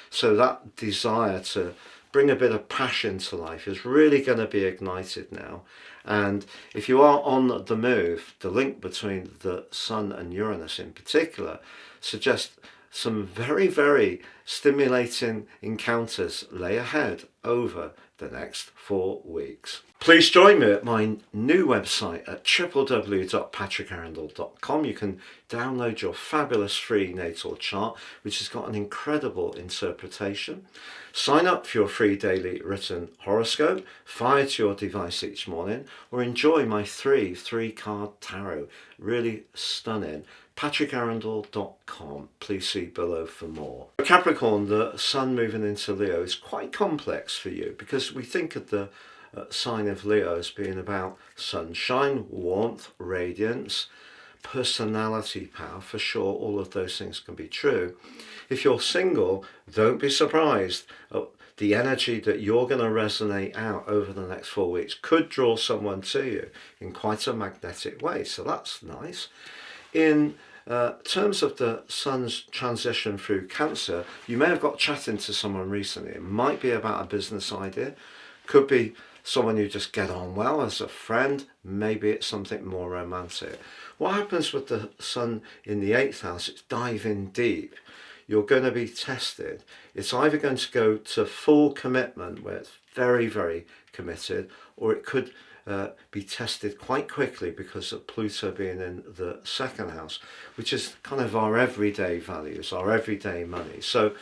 so that desire to bring a bit of passion to life is really going to be ignited now. And if you are on the move, the link between the Sun and Uranus in particular suggests some very, very stimulating encounters lay ahead over the next 4 weeks. Please join me at my new website at www.patrickarundell.com. You can download your fabulous free natal chart, which has got an incredible interpretation. Sign up for your free daily written horoscope, fire to your device each morning, or enjoy my three-card tarot. Really stunning. patrickarundell.com. Please see below for more. Capricorn, the sun moving into Leo is quite complex for you because we think of the sign of Leo as being about sunshine, warmth, radiance, personality power. For sure, all of those things can be true. If you're single, don't be surprised. The energy that you're going to resonate out over the next 4 weeks could draw someone to you in quite a magnetic way. So that's nice. In terms of the sun's transition through Cancer, you may have got chatting to someone recently. It might be about a business idea, could be someone you just get on well as a friend, maybe it's something more romantic. What happens with the sun in the 8th house, it's diving deep. You're going to be tested. It's either going to go to full commitment where it's very, very committed, or it could be tested quite quickly because of Pluto being in the second house, which is kind of our everyday values, our everyday money. So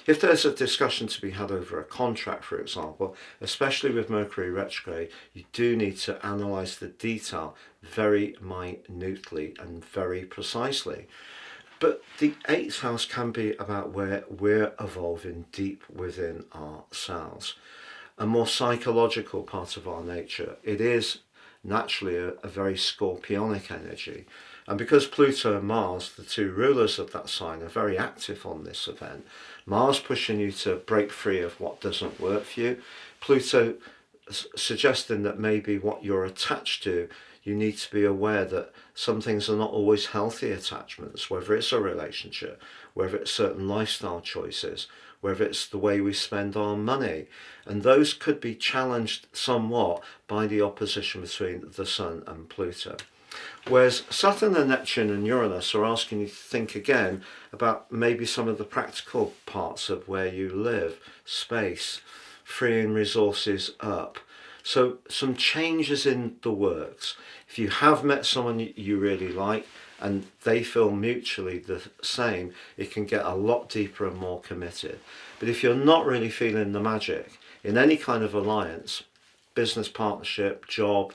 if there's a discussion to be had over a contract, for example, especially with Mercury retrograde, you do need to analyse the detail very minutely and very precisely. But the 8th house can be about where we're evolving deep within ourselves, a more psychological part of our nature. It is naturally a very scorpionic energy. And because Pluto and Mars, the two rulers of that sign, are very active on this event, Mars pushing you to break free of what doesn't work for you, Pluto suggesting that maybe what you're attached to, you need to be aware that some things are not always healthy attachments, whether it's a relationship, whether it's certain lifestyle choices, whether it's the way we spend our money. And those could be challenged somewhat by the opposition between the Sun and Pluto. Whereas Saturn and Neptune and Uranus are asking you to think again about maybe some of the practical parts of where you live, space, freeing resources up. So some changes in the works. If you have met someone you really like and they feel mutually the same, it can get a lot deeper and more committed. But if you're not really feeling the magic in any kind of alliance, business partnership, job,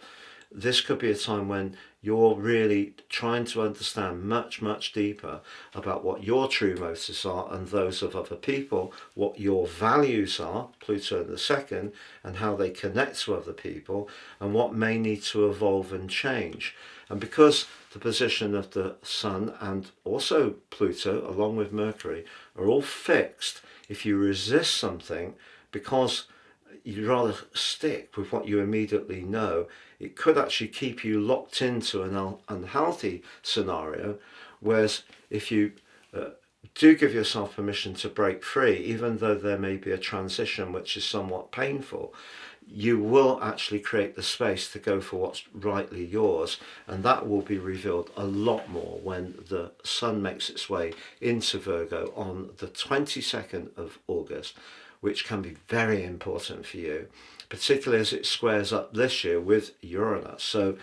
this could be a time when you're really trying to understand much deeper about what your true motives are and those of other people, what your values are, Pluto in the second, and how they connect to other people, and what may need to evolve and change. And because the position of the Sun and also Pluto, along with Mercury, are all fixed, if you resist something because you'd rather stick with what you immediately know, it could actually keep you locked into an unhealthy scenario. Whereas if you do give yourself permission to break free, even though there may be a transition which is somewhat painful, you will actually create the space to go for what's rightly yours, and that will be revealed a lot more when the Sun makes its way into Virgo on the 22nd of August, which can be very important for you, particularly as it squares up this year with Uranus. So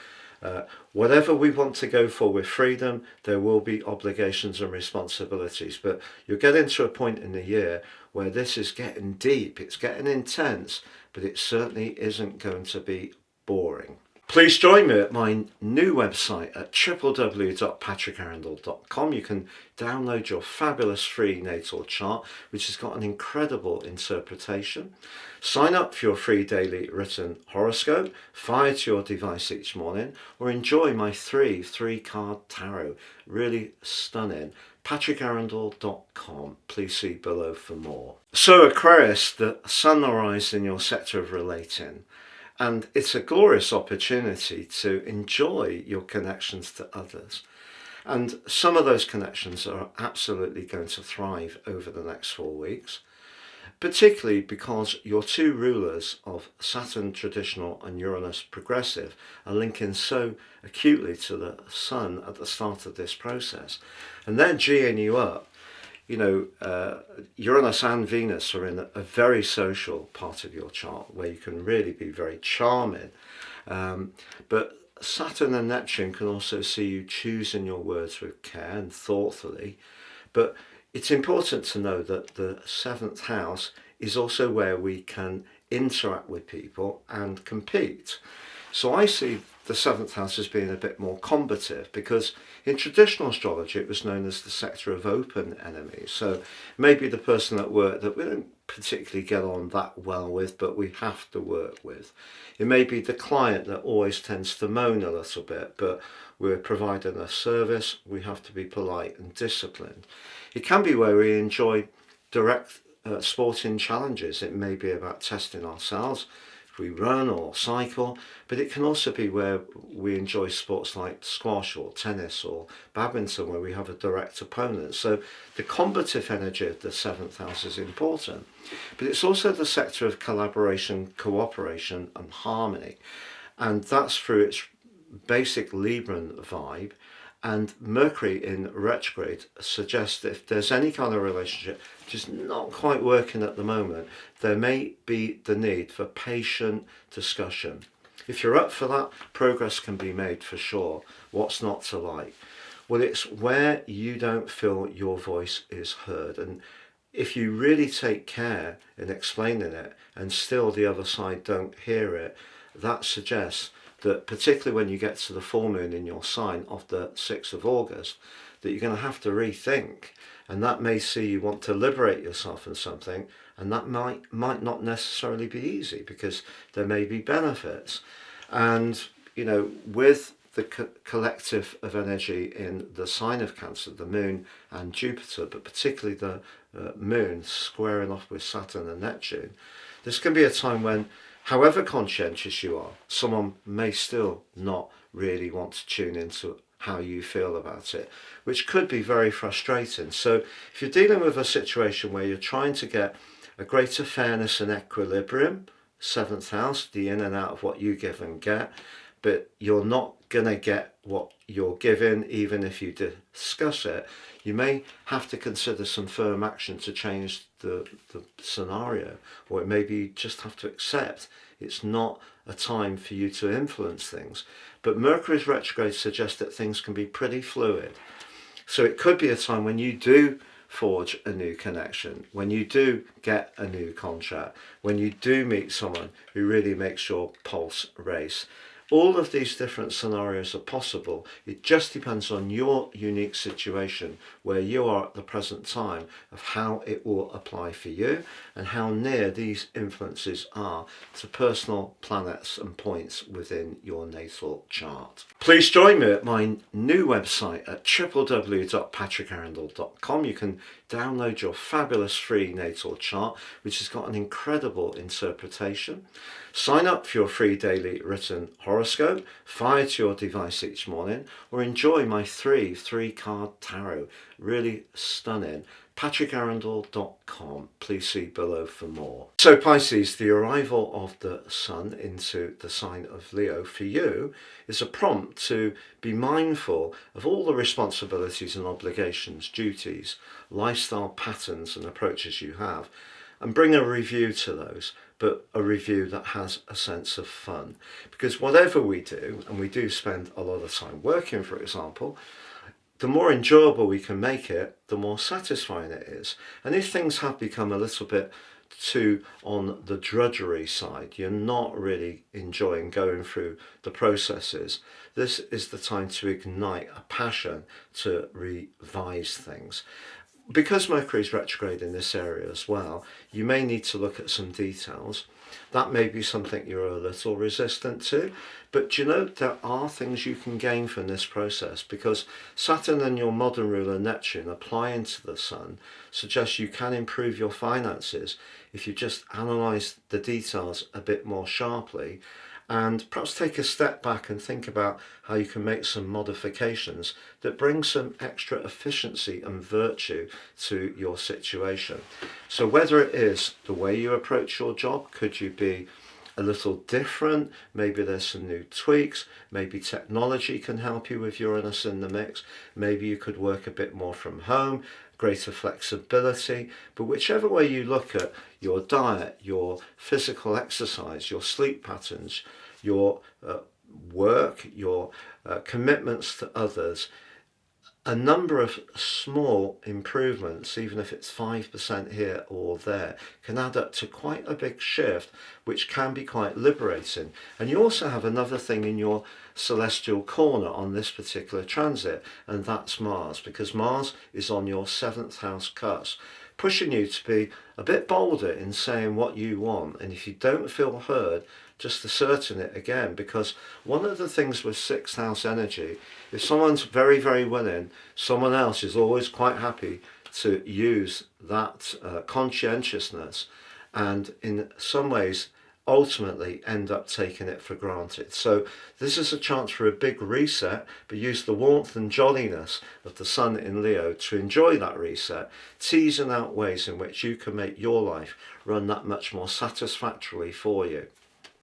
whatever we want to go for with freedom, there will be obligations and responsibilities, but you'll get into a point in the year where this is getting deep, it's getting intense, but it certainly isn't going to be boring. Please join me at my new website at www.patrickarundell.com. You can download your fabulous free natal chart, which has got an incredible interpretation. Sign up for your free daily written horoscope, fire to your device each morning, or enjoy my three-card tarot. Really stunning. patrickarundell.com. Please see below for more. So Aquarius, the Sun arises in your sector of relating. And it's a glorious opportunity to enjoy your connections to others. And some of those connections are absolutely going to thrive over the next 4 weeks, particularly because your two rulers of Saturn traditional and Uranus progressive are linking so acutely to the Sun at the start of this process. And they're G'ing you up. You know, Uranus and Venus are in a very social part of your chart where you can really be very charming. But Saturn and Neptune can also see you choosing your words with care and thoughtfully. But it's important to know that the 7th house is also where we can interact with people and compete. So I see the 7th house as being a bit more combative, because in traditional astrology it was known as the sector of open enemies. So maybe the person at work that we don't particularly get on that well with, but we have to work with. It may be the client that always tends to moan a little bit, but we're providing a service, we have to be polite and disciplined. It can be where we enjoy direct sporting challenges. It may be about testing ourselves, we run or cycle, but it can also be where we enjoy sports like squash or tennis or badminton, where we have a direct opponent. So the combative energy of the 7th house is important, but it's also the sector of collaboration, cooperation and harmony, and that's through its basic Libran vibe. And Mercury in retrograde suggests that if there's any kind of relationship which is not quite working at the moment, there may be the need for patient discussion, If you're up for that, progress can be made for sure. What's not to like? Well, it's where you don't feel your voice is heard. And if you really take care in explaining it and still the other side don't hear it, that suggests that particularly when you get to the full moon in your sign of the 6th of August, that you're going to have to rethink. And that may see you want to liberate yourself from something, and that might not necessarily be easy because there may be benefits. And, you know, with the collective of energy in the sign of Cancer, the moon and Jupiter, but particularly the moon squaring off with Saturn and Neptune, this can be a time when, however conscientious you are, someone may still not really want to tune into how you feel about it, which could be very frustrating. So if you're dealing with a situation where you're trying to get a greater fairness and equilibrium, 7th house, the in and out of what you give and get, but you're not going to get what you're given even if you discuss it, you may have to consider some firm action to change the scenario, or it may be just have to accept it's not a time for you to influence things. But Mercury's retrograde suggests that things can be pretty fluid. So it could be a time when you do forge a new connection, when you do get a new contract, when you do meet someone who really makes your pulse race. All of these different scenarios are possible. It just depends on your unique situation, where you are at the present time, of how it will apply for you and how near these influences are to personal planets and points within your natal chart. Please join me at my new website at www.patrickarundell.com. You can download your fabulous free natal chart, which has got an incredible interpretation. Sign up for your free daily written horoscope, fired to your device each morning, or enjoy my three-card tarot. Really stunning. patrickarundell.com. Please see below for more. So Pisces, the arrival of the sun into the sign of Leo for you is a prompt to be mindful of all the responsibilities and obligations, duties, lifestyle patterns and approaches you have, and bring a review to those, but a review that has a sense of fun. Because whatever we do, and we do spend a lot of time working, for example, the more enjoyable we can make it, the more satisfying it is. And if things have become a little bit too on the drudgery side, you're not really enjoying going through the processes, this is the time to ignite a passion to revise things. Because Mercury is retrograde in this area as well, you may need to look at some details. That may be something you're a little resistant to, but you know, there are things you can gain from this process, because Saturn and your modern ruler Neptune applying to the Sun suggests you can improve your finances if you just analyse the details a bit more sharply, and perhaps take a step back and think about how you can make some modifications that bring some extra efficiency and virtue to your situation. So whether it is the way you approach your job, could you be a little different? Maybe there's some new tweaks. Maybe technology can help you with Uranus in the mix. Maybe you could work a bit more from home, greater flexibility. But whichever way you look at your diet, your physical exercise, your sleep patterns, your work, your commitments to others, a number of small improvements, even if it's 5% here or there, can add up to quite a big shift, which can be quite liberating. And you also have another thing in your celestial corner on this particular transit, and that's Mars, because Mars is on your 7th house cusp, pushing you to be a bit bolder in saying what you want. And if you don't feel heard, just asserting it again, because one of the things with 6th house energy, if someone's very, very willing, someone else is always quite happy to use that conscientiousness, and in some ways ultimately end up taking it for granted. So this is a chance for a big reset, but use the warmth and jolliness of the sun in Leo to enjoy that reset, teasing out ways in which you can make your life run that much more satisfactorily for you.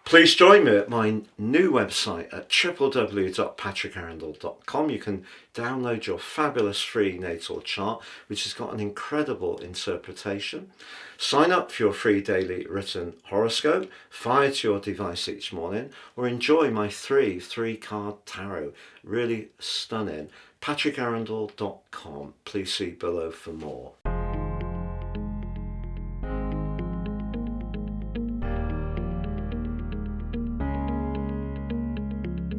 Please join me at my new website at www.patrickarundell.com. You can download your fabulous free natal chart, which has got an incredible interpretation. Sign up for your free daily written horoscope, fired to your device each morning, or enjoy my three-card tarot. Really stunning. patrickarundell.com. Please see below for more.